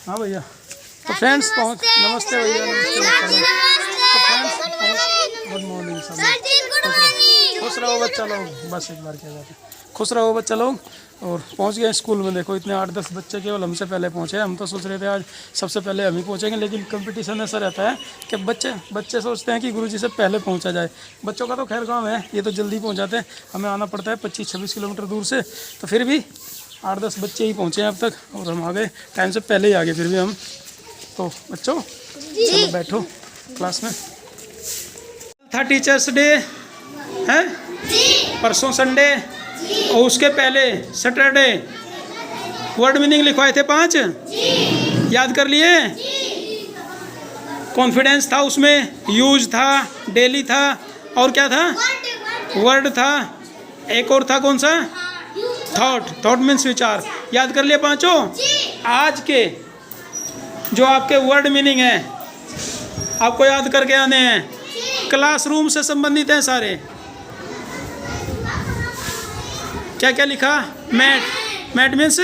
हाँ भैया। तो फ्रेंड्स पहुँच, नमस्ते भैया, नमस्ते। तो फ्रेंड्स गुड मॉर्निंग सब। खुश रहो बच्चा लोग, बस एक बार क्या जाते, खुश रहो बच्चा लोग। और पहुंच गए स्कूल में। देखो इतने 8-10 बच्चे केवल हमसे पहले पहुंचे। हम तो सोच रहे थे आज सबसे पहले हम ही पहुंचेंगे, लेकिन कंपटीशन ऐसा रहता है कि बच्चे सोचते हैं कि गुरुजी से पहले पहुंचा जाए। बच्चों का तो खैर काम है, ये तो जल्दी पहुंच जाते हैं। हमें आना पड़ता है 25-26 किलोमीटर दूर से, तो फिर भी 8-10 बच्चे ही पहुँचे हैं अब तक, और हम आ गए टाइम से पहले ही आ गए फिर भी हम। तो बच्चों चलो बैठो क्लास में। था टीचर्स डे है परसों संडे, और उसके पहले सैटरडे। वर्ड मीनिंग लिखवाए थे 5, याद कर लिए। कॉन्फिडेंस था उसमें, यूज था, डेली था, और क्या था, वर्ड था, एक और था कौन सा, थॉट मीन्स विचार। याद कर लिए पांचों। आज के जो आपके वर्ड मीनिंग है आपको याद करके आने हैं, क्लासरूम से संबंधित हैं सारे। क्या क्या लिखा, mat means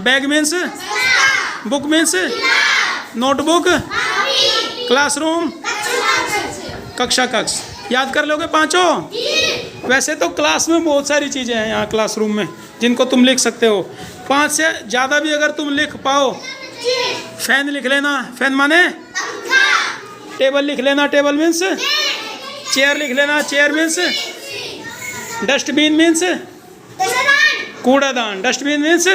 bag means book means notebook, classroom कक्षा कक्ष। याद कर लोगे पांचों। वैसे तो क्लास में बहुत सारी चीज़ें हैं यहाँ क्लासरूम में जिनको तुम लिख सकते हो। 5 से ज़्यादा भी अगर तुम लिख पाओ, फैन लिख लेना, फैन माने टेबल लिख लेना, टेबल मीन्स चेयर लिख लेना, चेयर मीन्स डस्टबिन मीन्स कूड़ादान, डस्टबिन मीन्स,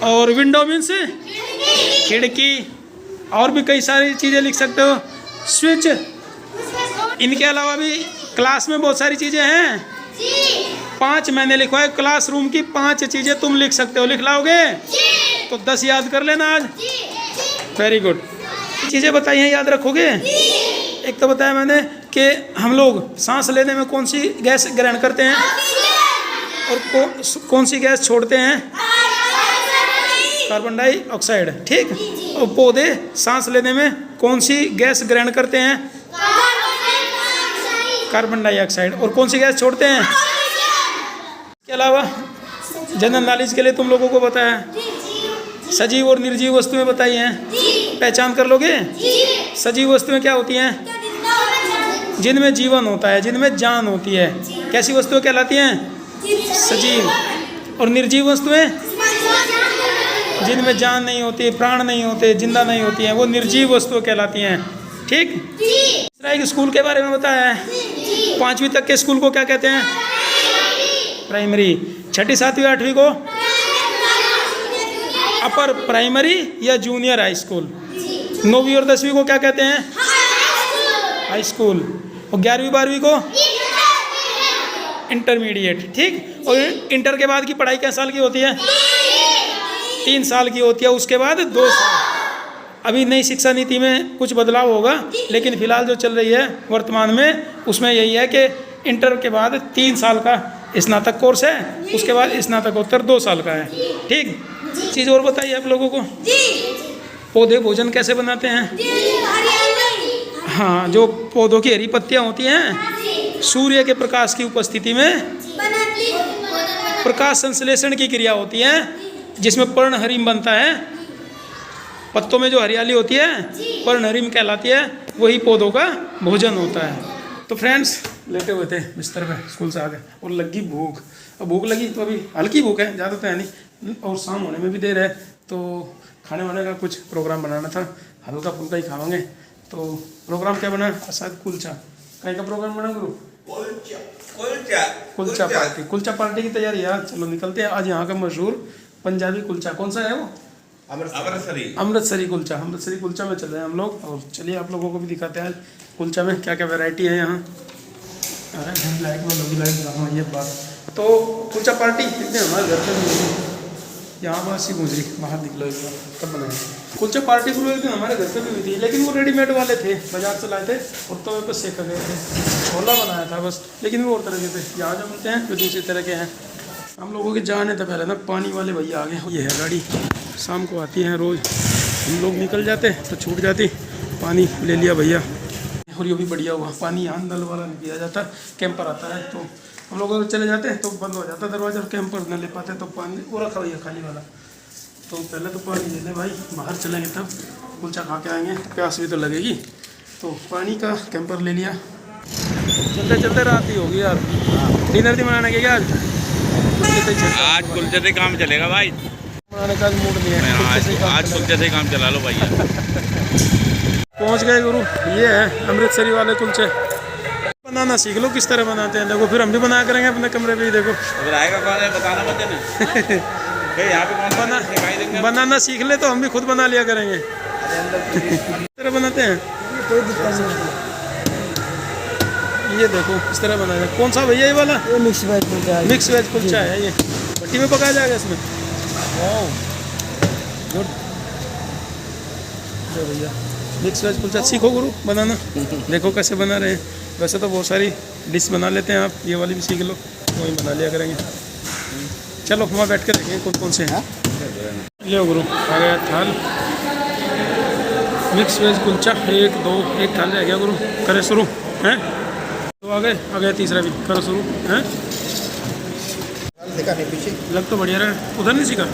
और विंडो मीन्स खिड़की। और भी कई सारी चीज़ें लिख सकते हो, स्विच। इनके अलावा भी क्लास में बहुत सारी चीज़ें हैं। 5 मैंने लिखवाए, क्लासरूम की 5 चीज़ें तुम लिख सकते हो। लिख लाओगे तो 10 याद कर लेना आज। Very good. चीज़ें बताई हैं, याद रखोगे। एक तो बताया मैंने कि हम लोग सांस लेने में कौन सी गैस ग्रहण करते हैं और कौन सी गैस छोड़ते हैं, कार्बन डाइऑक्साइड, ठीक। और पौधे सांस लेने में कौन सी गैस ग्रहण करते हैं, कार्बन डाइऑक्साइड, और कौन सी गैस छोड़ते हैं। इसके अलावा जनरल नॉलेज के लिए तुम लोगों को बताया, सजीव और निर्जीव वस्तुएं बताई हैं, पहचान कर लोगे। सजीव वस्तुएं क्या होती हैं, जिनमें जीवन होता है, जिनमें जान होती है, कैसी वस्तुएं कहलाती हैं, सजीव। और निर्जीव वस्तुएं जिनमें जान नहीं होती, प्राण नहीं होते, जिंदा नहीं होती हैं, वो निर्जीव वस्तुएं कहलाती हैं, ठीक। तीसरा स्कूल के बारे में बताया है। 5वीं तक के स्कूल को क्या कहते हैं, प्राइमरी। 6ठी 7वीं 8वीं को अपर प्राइमरी या जूनियर हाई स्कूल। 9वीं और 10वीं को क्या कहते हैं, हाई स्कूल। और 11वीं 12वीं को इंटरमीडिएट, ठीक। और इंटर के बाद की पढ़ाई क्या साल की होती है, 3 साल की होती है। उसके बाद 2 साल। अभी नई शिक्षा नीति में कुछ बदलाव होगा, लेकिन फिलहाल जो चल रही है वर्तमान में, उसमें यही है कि इंटर के बाद 3 साल का स्नातक कोर्स है, उसके बाद स्नातकोत्तर 2 साल का है, ठीक। चीज़ और बताइए आप लोगों को, पौधे भोजन कैसे बनाते हैं। हाँ, जो पौधों की हरी पत्तियाँ होती हैं, सूर्य के प्रकाश की उपस्थिति में प्रकाश संश्लेषण की क्रिया होती है, जिसमें पर्णहरिम बनता है। पत्तों में जो हरियाली होती है पर्णहरिम कहलाती है, वही पौधों का भोजन होता है। तो फ्रेंड्स लेटे हुए थे बिस्तर पे, स्कूल से आ गए और लगी भूख। अब भूख लगी तो अभी हल्की भूख है, ज़्यादा तो है नहीं, और शाम होने में भी देर है, तो खाने वाने का कुछ प्रोग्राम बनाना था, हल्का फुल्का ही खाएंगे। तो प्रोग्राम क्या बना, शायद कुलचा। कहीं का प्रोग्राम बना गुरु, कुलचा पार्टी की तैयारी है। चलो निकलते हैं। आज यहाँ का मशहूर पंजाबी कुलचा कौन सा है, वो अमृतसरी कुलचा। अमृतसरी कुलचा में चल रहे हैं हम लोग, और चलिए आप लोगों को भी दिखाते हैं कुलचा में क्या क्या वैरायटी है यहाँ। अरे लाइट में लोग लाइट, ये बात। तो कुलचा पार्टी कितने हमारे घर पे भी, यहाँ बस ही गूंज रही, बाहर निकलो एक बार, कब बनाए कुलचा पार्टी पूरे दिन हमारे घर पे भी हुई थी, लेकिन वो रेडीमेड वाले थे, बाजार से लाए थे और तवे पे सेका गए थे, छोला बनाया था बस, लेकिन वो और तरह के थे। यहाँ जो मिलते हैं वे दूसरी तरह के हैं। हम लोगों के जाने तो पहले ना पानी वाले भैया आ गए। ये है गाड़ी, शाम को आती है रोज़, हम लोग निकल जाते तो छूट जाती, पानी ले लिया भैया। और ये भी बढ़िया हुआ, पानी यहाँ नल वाला नहीं दिया जाता, कैंपर आता है, तो हम लोग अगर चले जाते हैं तो बंद हो जाता दरवाजा, और कैंपर न ले पाते तो पानी वो रखा भैया खाली वाला। तो पहले तो पानी ले ले भाई, बाहर चलेंगे तब कुलचा खा के आएंगे, प्यास भी तो लगेगी। तो पानी का कैंपर ले लिया। चलते चलते रात ही होगी यार। डिनर भी बनाने के क्या आज कुलचे से काम चलेगा भाई, बनाने का मूड नहीं है। आज कुलचे से काम चला लो भैया। पहुंच गए गुरु, ये है अमृतसरी वाले कुलचे। बनाना सीख लो किस तरह बनाते हैं, देखो फिर हम भी बना करेंगे अपने कमरे पे ही। देखो अगर आएगा कौन है बताना मत देना। यहाँ पे बनाना सीख ले तो हम भी खुद बना लिया करेंगे। किस तरह बनाते हैं कोई दिक्कत नहीं। ये देखो इस तरह बनाया। कौन सा भैया ये वाला? ये मिक्स वेज कुलचा है। मिक्स वेज कुलचा है ये, भट्टी में पकाया जाएगा इसमें। वाओ गुड भैया, मिक्स वेज कुलचा सीखो गुरु बनाना। देखो कैसे बना रहे हैं। वैसे तो बहुत सारी डिश बना लेते हैं आप, ये वाली भी सीख लो, वही बना लिया करेंगे। चलो वहाँ बैठ के देखेंगे कौन कौन से हैं। लियो गुरु, आ गया थाल मिक्स वेज कुलचा। 1 2 एक थाल रह गया गुरु, करे शुरू हैं। तो आ गया तीसरा भी, करो शुरू हैं। देखा नहीं पीछे, लग तो बढ़िया रहा। उधर नहीं सीखा?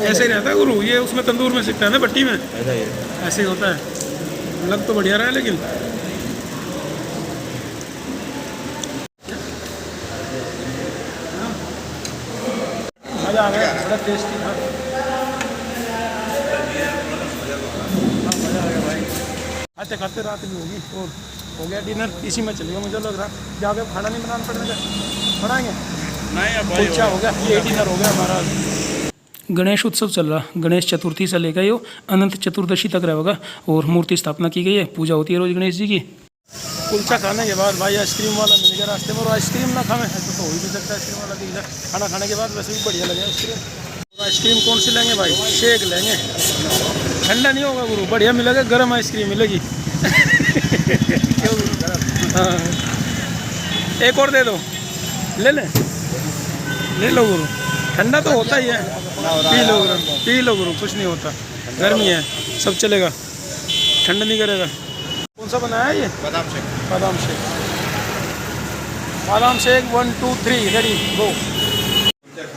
ऐसे ही रहता है गुरु, ये उसमें तंदूर में सीखता है ना, भट्टी में ऐसे ही होता है। लग तो बढ़िया रहा है लेकिन मज़ा आ गया, बड़ा टेस्टी था। मज़ा आ गया भाई। खाते खाते रात भी होगी और हो गया डिनर, इसी में चलेगा मुझे लग रहा। जाके खाना नहीं बनाना पड़ेगा, बनाएंगे नहीं। कुलचा हो गया, ये डिनर हो गया हमारा। गणेश उत्सव चल रहा, गणेश चतुर्थी से लेकर यो अनंत चतुर्दशी तक रहेगा और मूर्ति स्थापना की गई है, पूजा होती है रोज गणेश जी की। कुलचा खाने के बाद भाई आइसक्रीम वाला मिल गया रास्ते में, और आइसक्रीम ना खाएं ऐसा तो हो ही नहीं सकता। आइसक्रीम वाला दिख जाए खाना खाने के बाद, वैसे भी बढ़िया लगे आइसक्रीम। आइसक्रीम कौन सी लेंगे भाई? शेक लेंगे, ठंडा नहीं होगा गुरु, बढ़िया मिलेगा, गर्म आइसक्रीम मिलेगी। क्यों गुरु? हाँ एक और दे दो, ले लो गुरु, ठंडा तो होता ही है। पी लो गुरु, कुछ नहीं होता, गर्मी है सब चलेगा, ठंडा नहीं करेगा। कौन सा बनाया है ये? बादाम शेक। बादाम शेक, बादाम शेक 1 2 3 रेडी गो।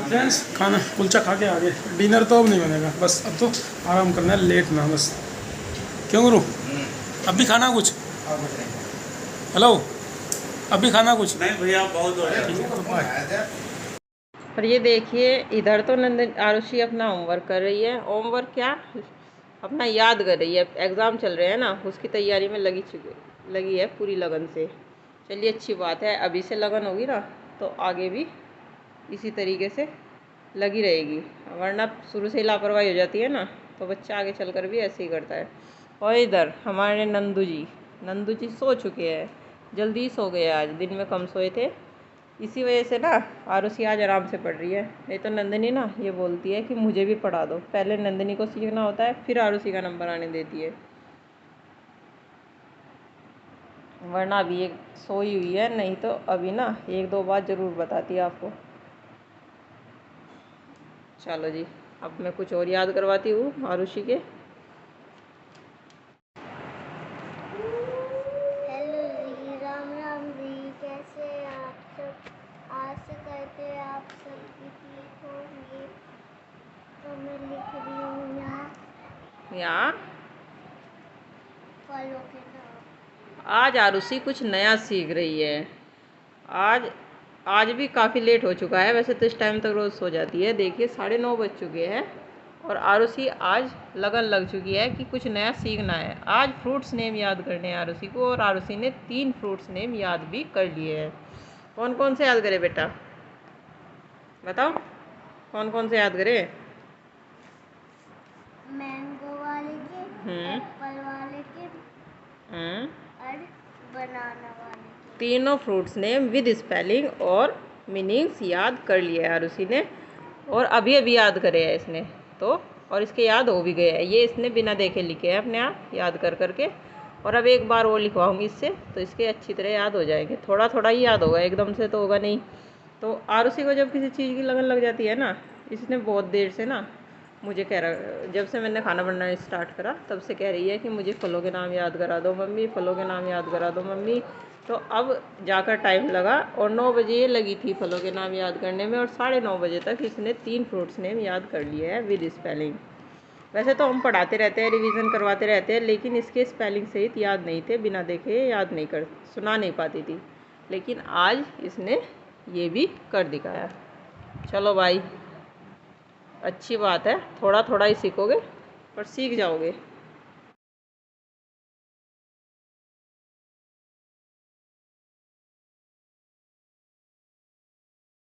फ्रेंड्स खाना कुलचा खा के आ गए, डिनर तो अब नहीं बनेगा, बस अब तो आराम करना है, लेट ना बस। क्यों गुरु, अब भी खाना कुछ? हेलो, अब भी खाना कुछ? नहीं भैया बहुत हो गया। और ये देखिए इधर तो नंदन आरुषि अपना होमवर्क कर रही है। होमवर्क क्या, अपना याद कर रही है। एग्ज़ाम चल रहे हैं ना, उसकी तैयारी में लगी है पूरी लगन से। चलिए अच्छी बात है, अभी से लगन होगी ना तो आगे भी इसी तरीके से लगी रहेगी, वरना शुरू से ही लापरवाही हो जाती है ना तो बच्चा आगे चलकर भी ऐसे ही करता है। और इधर हमारे नंदू जी सो चुके हैं, जल्दी सो गए, आज दिन में कम सोए थे, इसी वजह से ना आरुषि आज आराम से पढ़ रही है। नहीं तो नंदिनी ना ये बोलती है कि मुझे भी पढ़ा दो, पहले नंदिनी को सीखना होता है फिर आरुषि का नंबर आने देती है, वरना अभी एक सोई हुई है, नहीं तो अभी ना 1-2 बात ज़रूर बताती है आपको। चलो जी, अब मैं कुछ और याद करवाती हूँ आरुषि के। यहाँ आज आरुषि कुछ नया सीख रही है। आज भी काफ़ी लेट हो चुका है, वैसे तो इस टाइम तक रोज़ सो जाती है। देखिए 9:30 बज चुके हैं और आरुषि आज लगन लग चुकी है कि कुछ नया सीखना है। आज फ्रूट्स नेम याद करने हैं आरुषि को, और आरुषि ने 3 फ्रूट्स नेम याद भी कर लिए हैं। कौन कौन से याद करे बेटा, बताओ कौन कौन से याद करे? मैंगो वाले के, एप्पल वाले के, और बनाना वाले के। तीनों फ्रूट्स नेम विद स्पेलिंग और मीनिंग्स याद कर लिए है आरुषि ने, और अभी याद करे है इसने तो, और इसके याद हो भी गए हैं। ये इसने बिना देखे लिखे हैं अपने आप याद कर करके, और अब एक बार वो लिखवाऊंगी इससे तो इसके अच्छी तरह याद हो जाएंगे। थोड़ा थोड़ा ही याद होगा, एकदम से तो होगा नहीं। तो आरुषि को जब किसी चीज़ की लगन लग जाती है ना, इसने बहुत देर से ना मुझे कह रहा, जब से मैंने खाना बनाना स्टार्ट करा तब से कह रही है कि मुझे फलों के नाम याद करा दो मम्मी, फलों के नाम याद करा दो मम्मी। तो अब जाकर टाइम लगा और 9 बजे ये लगी थी फलों के नाम याद करने में और 9:30 बजे तक इसने 3 फ्रूट्स नेम याद कर लिए हैं विद स्पेलिंग। वैसे तो हम पढ़ाते रहते हैं, रिवीजन करवाते रहते हैं, लेकिन इसके स्पेलिंग सहित याद नहीं थे, बिना देखे याद नहीं कर, सुना नहीं पाती थी, लेकिन आज इसने ये भी कर दिखाया। चलो भाई, अच्छी बात है, थोड़ा थोड़ा ही सीखोगे पर सीख जाओगे।